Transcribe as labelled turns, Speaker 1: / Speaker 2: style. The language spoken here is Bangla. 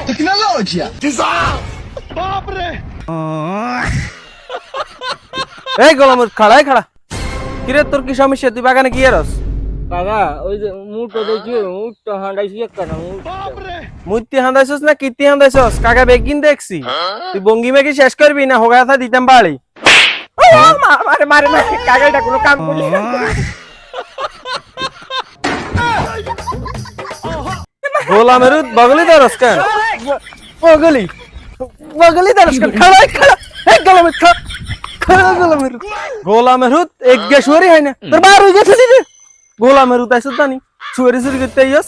Speaker 1: Tecnologia!
Speaker 2: এই গোলামের খাড়াই খাড়া কিরে তোর কি সমস্যা তুই বাগানে কি এরস
Speaker 3: কাকা ওই যে মুটো দেখি মুটো হাঁটাইছি কেন
Speaker 2: মুইতি হান্দাইছস না কীর্তি হান্দাইছস কাকা বেগিন দেখছি তুই বঙ্গি মেঘে শেষ করবি না হোগাথা দিতাম বাড়ি মারে মারে না কাকা এটা কোনো কাম করিস না গোলামের বগলি দরস কেন বগলি বগলি দরস কেন খাড়াই খাড়া এই গোলামের খাড়া গোলামের হুত এক গেশুয়ারি হয় না তোর বার হয়ে গেছে দিদি গোলামের হুত আইসত জানি চুরি চুরি করতে আইস